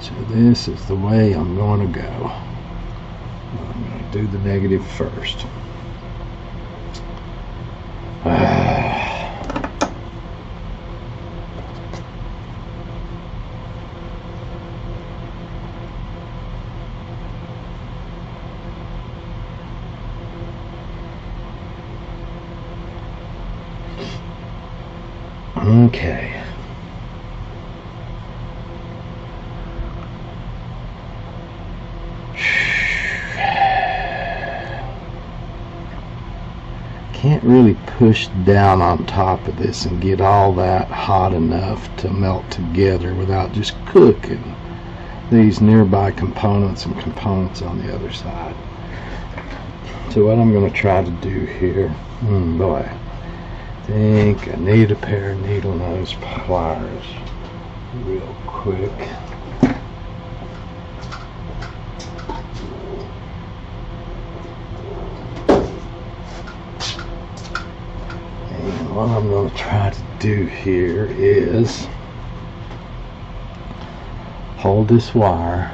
So this is the way I'm going to go. I'm going to do the negative first. Okay. Can't really push down on top of this and get all that hot enough to melt together without just cooking these nearby components and components on the other side. So what I'm going to try to do here, boy, I think I need a pair of needle nose pliers real quick. And what I'm going to try to do here is hold this wire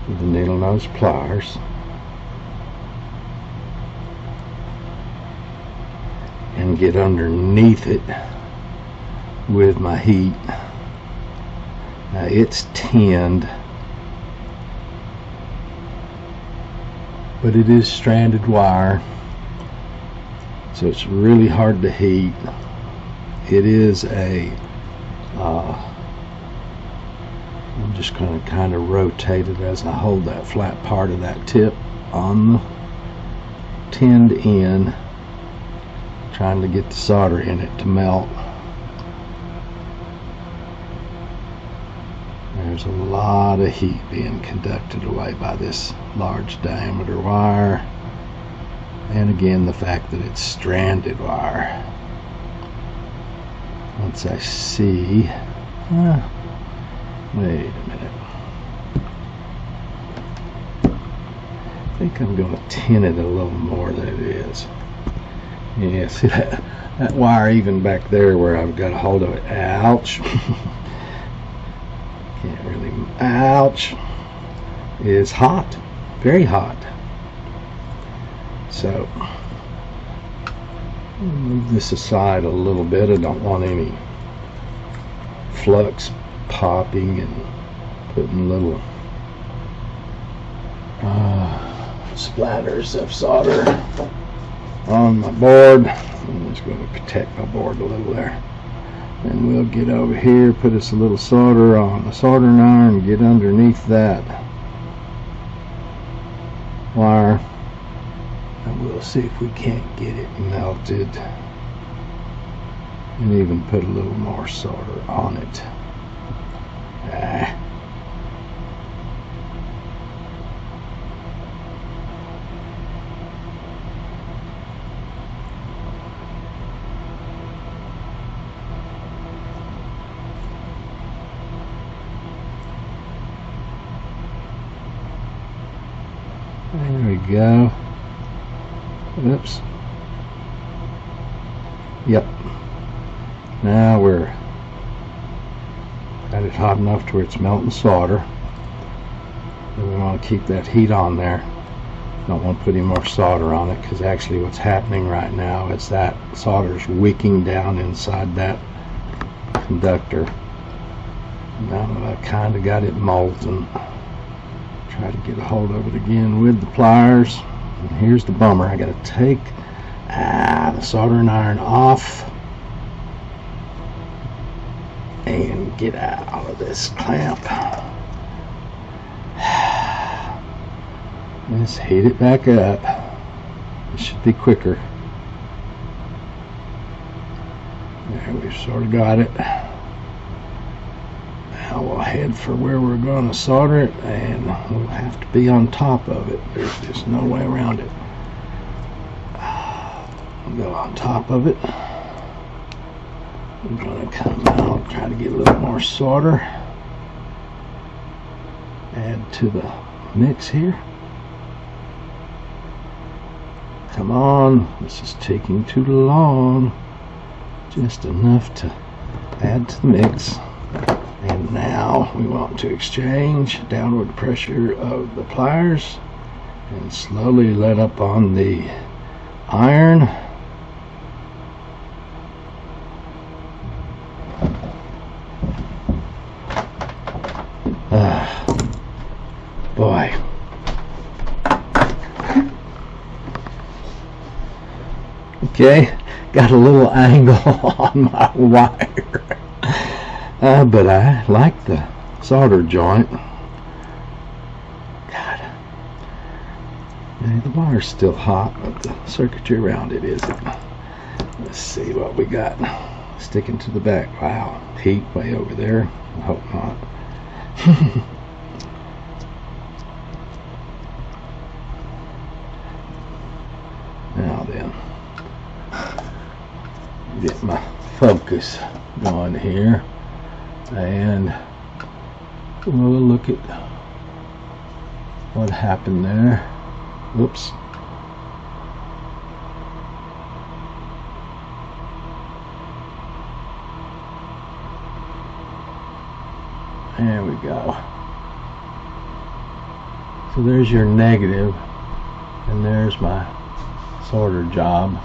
with the needle nose pliers and get underneath it with my heat. Now it's tinned, but it is stranded wire, so it's really hard to heat. It is a I'm just going to kind of rotate it as I hold that flat part of that tip on the tinned end, trying to get the solder in it to melt. There's a lot of heat being conducted away by this large diameter wire, and again the fact that it's stranded wire. Once I see wait a minute, I think I'm going to tin it a little more than it is. Yeah, see that wire even back there where I've got a hold of it. Ouch. Can't really, ouch. Is hot, very hot. So I'll move this aside a little bit. I don't want any flux popping and putting little splatters of solder on my board. I'm just going to protect my board a little there. And we'll get over here, put us a little solder on the soldering iron, get underneath that wire, and we'll see if we can't get it melted, and even put a little more solder on it. There we go. Oops. Yep. Now we're got it hot enough to where it's melting solder. And we want to keep that heat on there. Don't want to put any more solder on it, because actually what's happening right now is that solder's wicking down inside that conductor. Now that I've kind of got it molten, try to get a hold of it again with the pliers. And here's the bummer, I got to take the soldering iron off and get out of this clamp. Let's heat it back up. It should be quicker. There, we've sort of got it. Now we'll head for where we're going to solder it, and we'll have to be on top of it. There's just no way around it. We'll go on top of it. I'm going to come out, try to get a little more solder. Add to the mix here. Come on, this is taking too long. Just enough to add to the mix. Now we want to exchange downward pressure of the pliers and slowly let up on the iron. Boy. Okay, got a little angle on my wire. But I like the solder joint. God. Yeah, the wire's still hot, but the circuitry around it isn't. Let's see what we got. Sticking to the back. Wow, heat way over there. I hope not. Now then, get my focus going here, and we'll look at what happened there. Whoops. There we go. So there's your negative, and there's my solder job.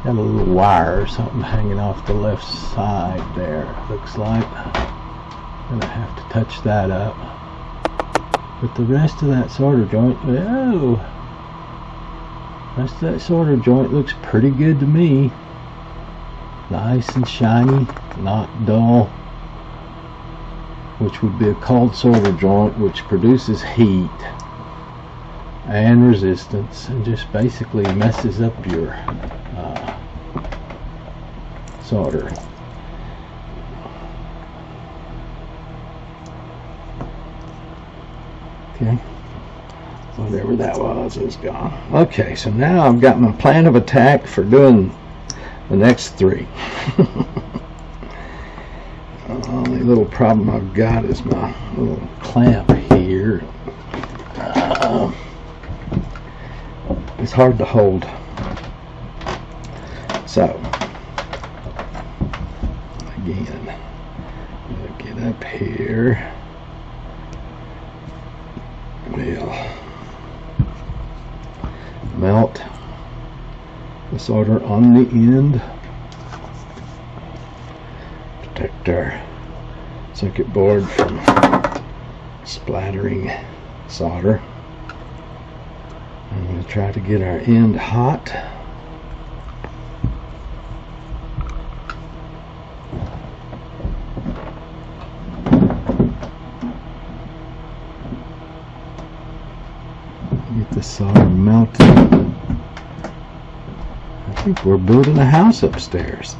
Got a little wire or something hanging off the left side there, looks like. Gonna have to touch that up. But the rest of that solder joint, oh, rest of that solder joint looks pretty good to me. Nice and shiny, not dull, which would be a cold solder joint, which produces heat and resistance and just basically messes up your soldering. Okay, whatever that was is gone. Okay, so now I've got my plan of attack for doing the next three. The only little problem I've got is my little clamp here. It's hard to hold. So, again, we'll get up here. We'll melt the solder on the end. Protect our circuit board from splattering solder. I'm going to try to get our end hot. Get the solder melted. I think we're building a house upstairs.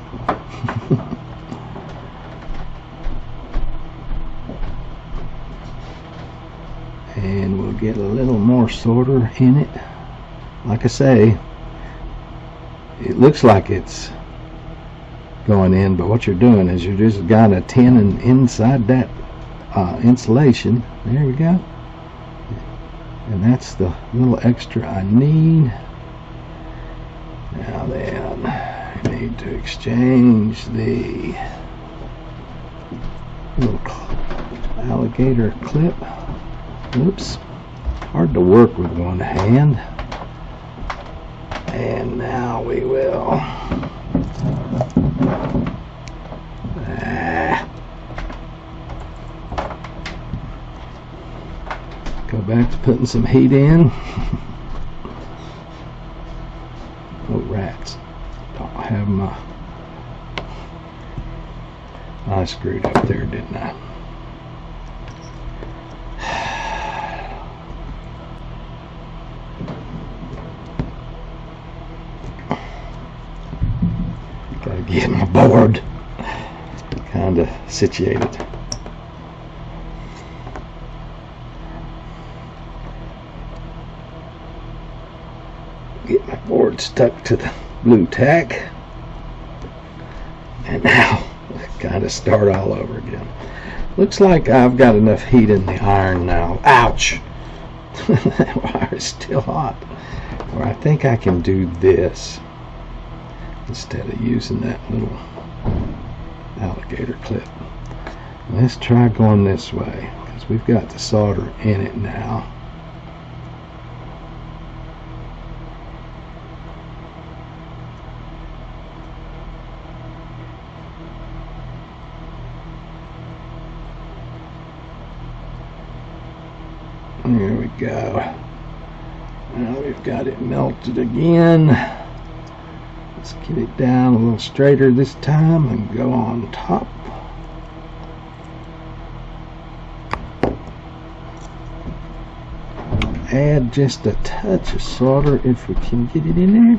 And we'll get a little more solder in it. Like I say, it looks like it's going in, but what you're doing is you're just got a tin inside that insulation. There we go. And that's the little extra I need. Now then, I need to exchange the little alligator clip. Oops, hard to work with one hand. And now we will go back to putting some heat in. Oh, rats. Don't have my... I screwed up there, didn't I? Gotta get my board kind of situated. Get my board stuck to the blue tack, and now kind of start all over again. Looks like I've got enough heat in the iron now. Ouch! That wire is still hot. Or I think I can do this instead of using that little alligator clip. Let's try going this way, because we've got the solder in it now. There we go. Now we've got it melted again. Let's get it down a little straighter this time and go on top. Add just a touch of solder if we can get it in there.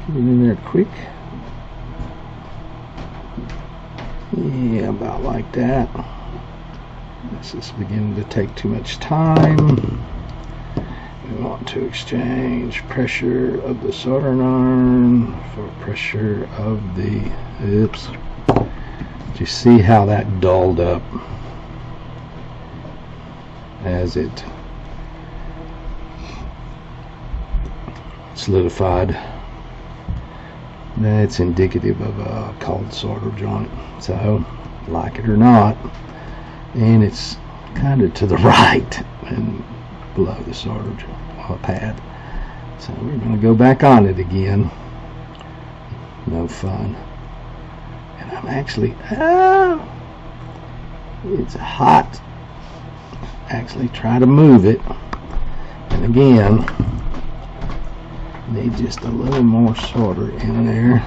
Get it in there quick. Yeah, about like that. This is beginning to take too much time. We want to exchange pressure of the soldering iron for pressure of the, oops. Do you see how that dulled up as it solidified? That's indicative of a cold solder joint. So, like it or not, and it's kind of to the right and below the solder pad. So we're going to go back on it again. No fun. And I'm actually, it's hot. Actually try to move it. And again, need just a little more solder in there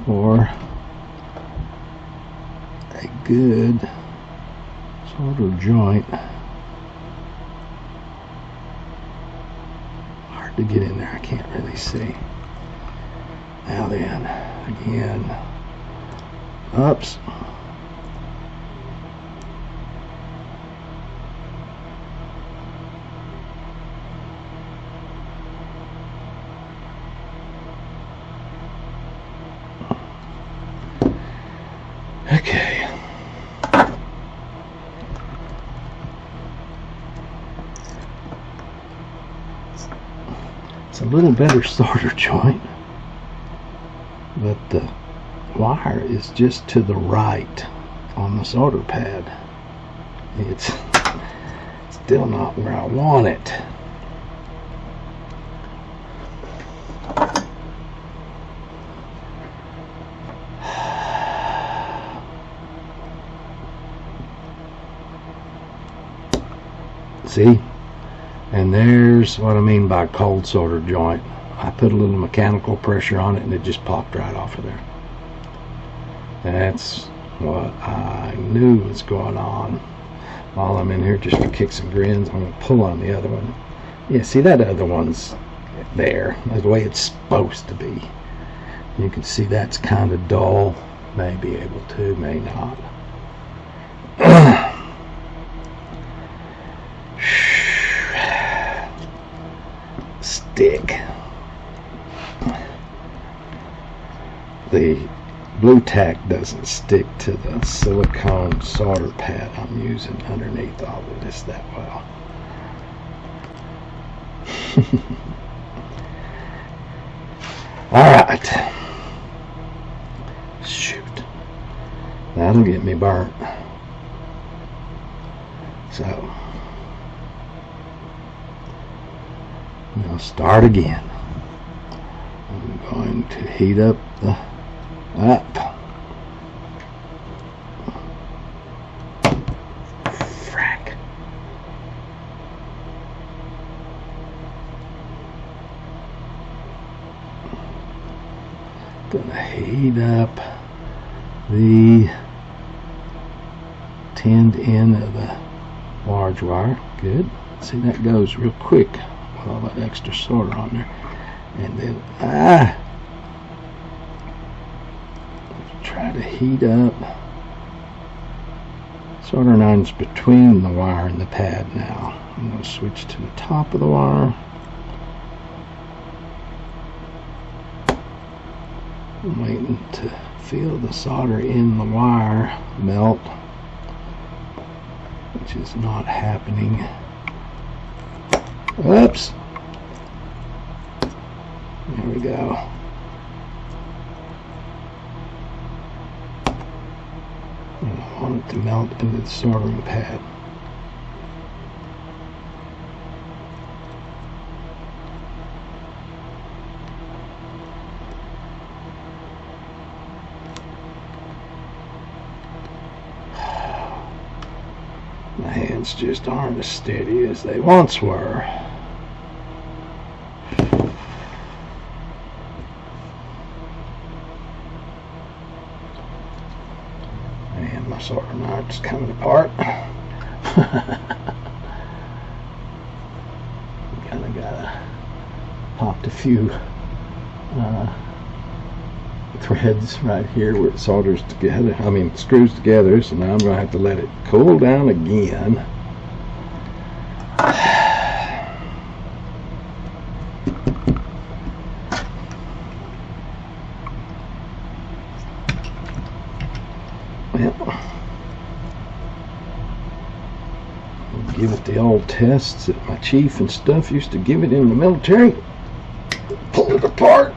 for a good solder joint. Hard to get in there, I can't really see. Now then, again, oops. Okay. It's a little better solder joint, but the wire is just to the right on the solder pad. It's still not where I want it. See? And there's what I mean by cold solder joint. I put a little mechanical pressure on it and it just popped right off of there. That's what I knew was going on. While I'm in here just for kicks and grins, I'm going to pull on the other one. Yeah, see, that other one's there. That's the way it's supposed to be. You can see that's kind of dull. May be able to, may not. Stick. The blue tack doesn't stick to the silicone solder pad I'm using underneath all of this that well. Alright. Shoot. That'll get me burnt. So I'll start again. I'm going to heat up the frack. Gonna heat up the tinned end of the large wire. Good. See, that goes real quick with all that extra solder on there. And then try to heat up. Soldering iron's between the wire and the pad now. I'm going to switch to the top of the wire. I'm waiting to feel the solder in the wire melt, which is not happening. Oops. There we go. want it to melt into the soldering pad. My hands just aren't as steady as they once were. And my solder knot's coming apart. Kinda gotta popped a few threads right here where it solders together, screws together, so now I'm going to have to let it cool down again. Well, give it the old tests that my chief and stuff used to give it in the military. Pull it apart.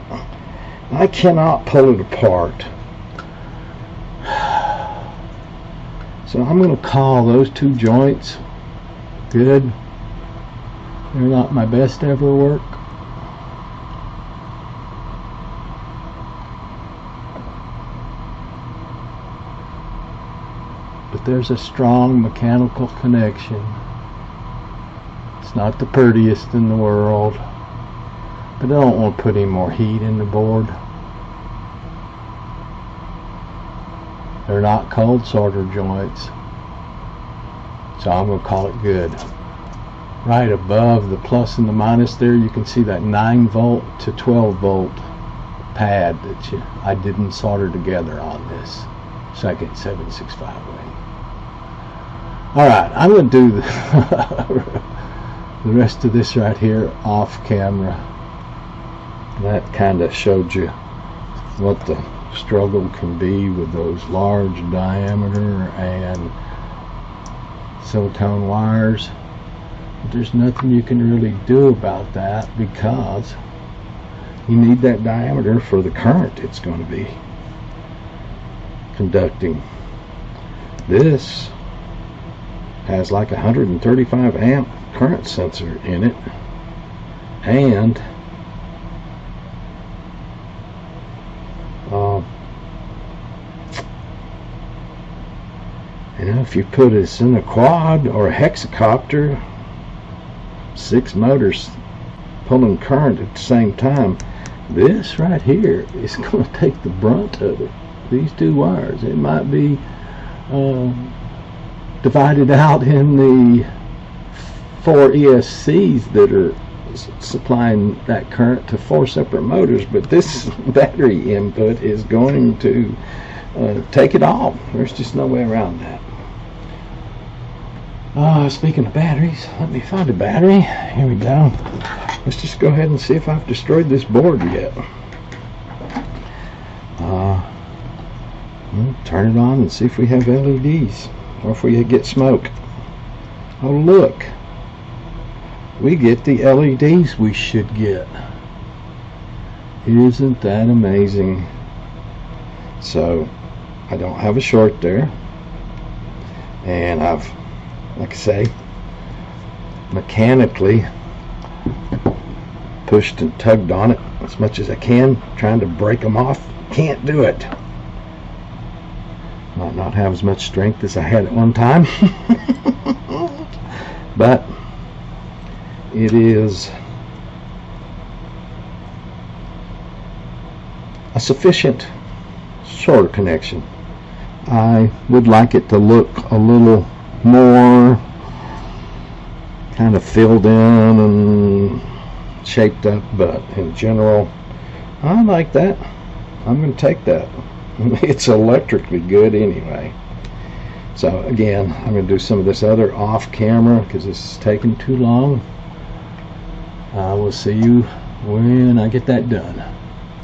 I cannot pull it apart. So I'm going to call those two joints good. They're not my best ever work. But there's a strong mechanical connection. It's not the prettiest in the world, but I don't want to put any more heat in the board. They're not cold solder joints, so I'm going to call it good. Right above the plus and the minus there, you can see that 9 volt to 12 volt pad that I didn't solder together on this second 765-wing. Alright, I'm going to do the rest of this right here off camera. That kind of showed you what the struggle can be with those large diameter and silicone wires. But there's nothing you can really do about that, because you need that diameter for the current it's going to be conducting. This has like 135 amp current sensor in it, and if you put this in a quad or a hexacopter, 6 motors pulling current at the same time, this right here is going to take the brunt of it. These 2 wires, it might be divided out in the 4 ESCs that are supplying that current to 4 separate motors, but this battery input is going to take it all. There's just no way around that. Speaking of batteries, let me find a battery. Here we go. Let's just go ahead and see if I've destroyed this board yet. We'll turn it on and see if we have LEDs or if we get smoke. Oh, look. We get the LEDs we should get. Isn't that amazing? So I don't have a short there, and I've, like I say, mechanically pushed and tugged on it as much as I can, trying to break them off. Can't do it. Might not have as much strength as I had at one time, but it is a sufficient solder connection. I would like it to look a little more kind of filled in and shaped up, but in general I like that. I'm going to take that. It's electrically good anyway. So again, I'm going to do some of this other off camera because this is taking too long. I will see you when I get that done.